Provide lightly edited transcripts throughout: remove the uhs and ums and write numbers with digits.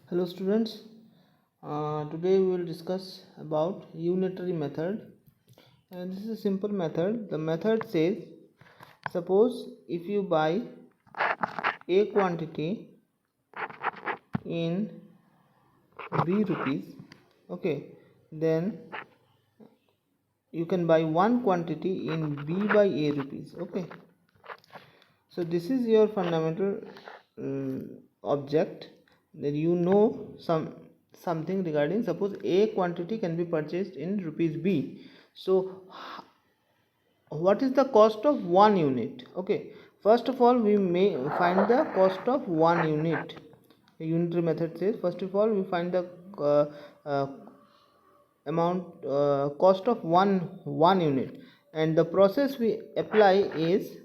Hello students, today we will discuss about unitary method, and this is a simple method. The method says, suppose if you buy a quantity in B rupees, okay, then you can buy one quantity in B by A rupees, okay. So this is your fundamental object, that you know something regarding, suppose A quantity can be purchased in rupees B. So what is the cost of 1 unit? Okay, first of all we may find the cost of 1 unit. The unitary method says, first of all we find the uh, cost of one unit, and the process we apply is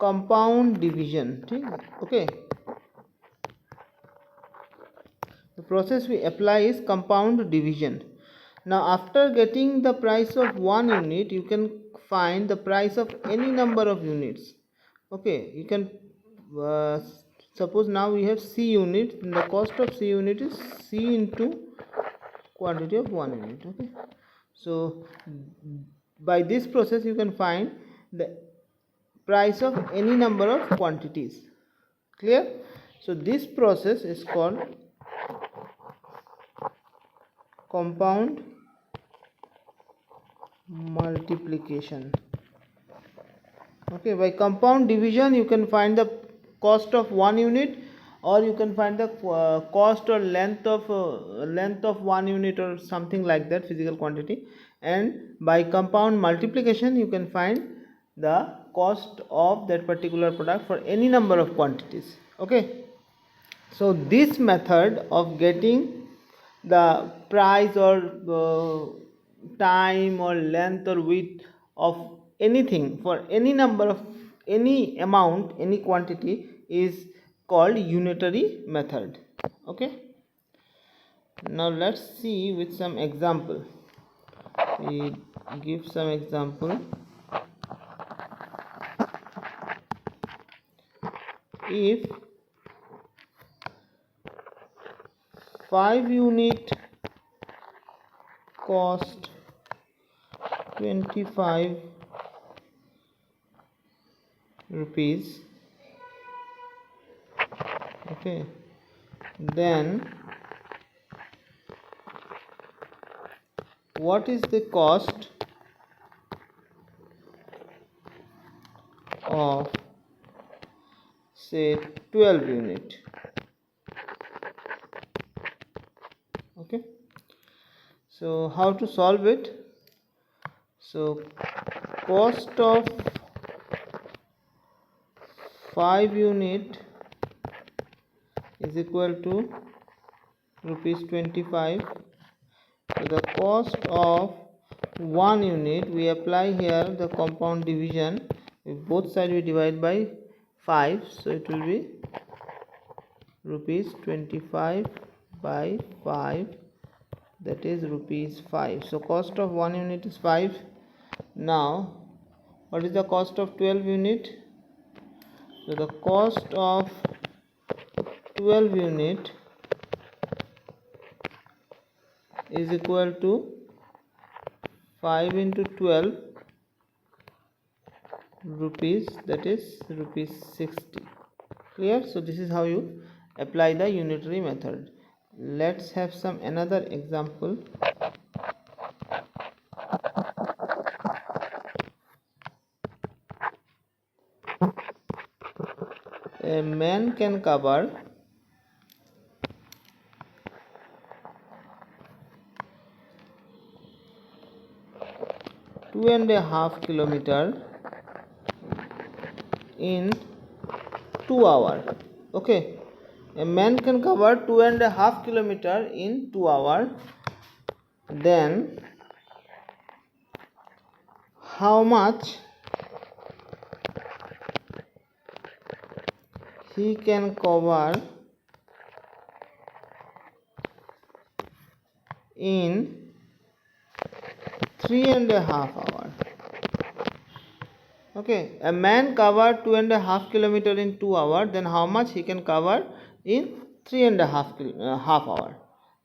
compound division. Okay, the process we apply is compound division. Now after getting the price of 1 unit, you can find the price of any number of units. Okay, you can uh, suppose now we have C unit, and the cost of C unit is C into quantity of 1 unit. Okay, so by this process you can find the price of any number of quantities. Clear? So this process is called compound multiplication. Okay, by compound division you can find the cost of 1 unit, or you can find the cost or length of 1 unit or something like that, physical quantity, and by compound multiplication you can find the cost of that particular product for any number of quantities. Okay, so this method of getting the price or time or length or width of anything for any number of any amount, any quantity, is called unitary method. Okay, now let's see with some example. We give some example. If 5 unit cost 25 rupees, okay, then what is the cost of, say, 12 unit? Okay, so how to solve it? So cost of 5 unit is equal to rupees 25. So the cost of 1 unit, we apply here the compound division. If both sides we divide by 5, so it will be rupees 25 by 5, that is rupees 5. So cost of 1 unit is 5. Now what is the cost of 12 unit? So the cost of 12 unit is equal to 5 into 12 rupees, that is rupees 60. Clear? So this is how you apply the unitary method. Let's have some another example. A man can cover 2.5 kilometer in 2 hours. Okay, a man can cover 2.5 kilometer in 2 hours. Then how much he can cover in 3.5 hours? Okay, a man covered 2.5 kilometer in 2 hours, then how much he can cover in 3.5 hour.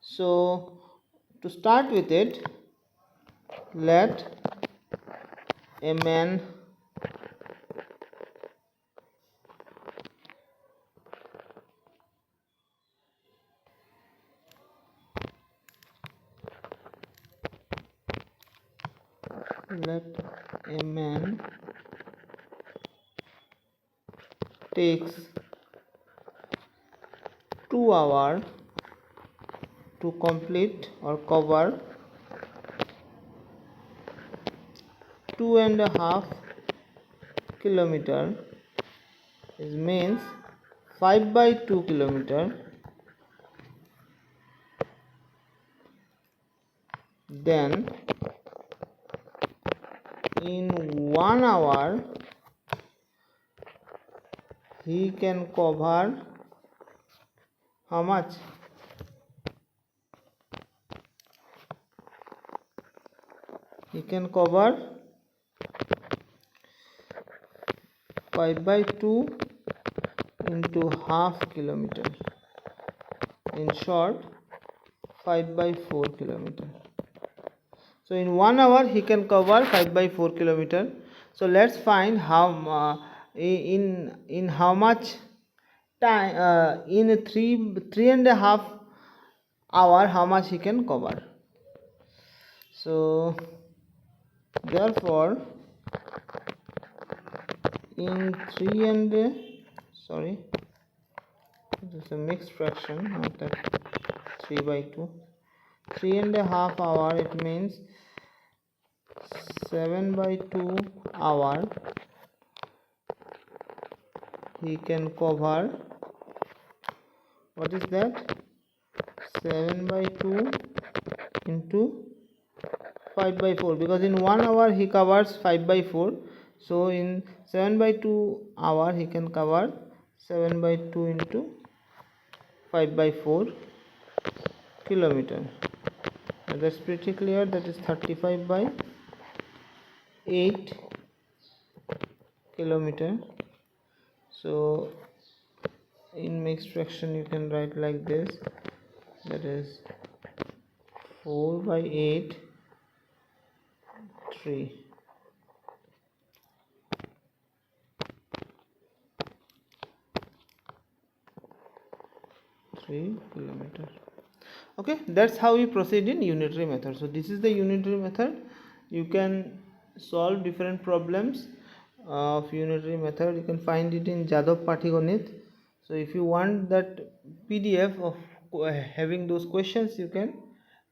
So to start with it, let a man takes 2 hours to complete or cover 2.5 kilometer, it means 5/2 kilometer. Then in 1 hour he can cover how much? He can cover 5/2 into half kilometer. In short, 5/4 kilometer. So in 1 hour he can cover 5/4 kilometer. So let's find how in how much time in 3.5 hour how much he can cover. So therefore in 3 and sorry, this is a mixed fraction, not that 3/2. 3.5 hour, it means 7/2 hour he can cover. What is that? 7/2 into 5/4, because in 1 hour he covers 5/4. So in 7/2 hour he can cover 7/2 into 5/4 kilometer. And that's pretty clear. That is 35/8 kilometer. So in mixed fraction you can write like this, that is 4/8 3 kilometer. Okay, that's how we proceed in unitary method. So this is the unitary method. You can solve different problems of unitary method. You can find it in Jadov Patiganit. So if you want that PDF of having those questions, you can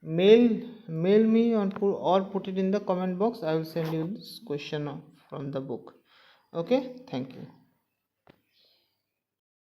mail me or put it in the comment box. I will send you this question from the book. Okay, thank you.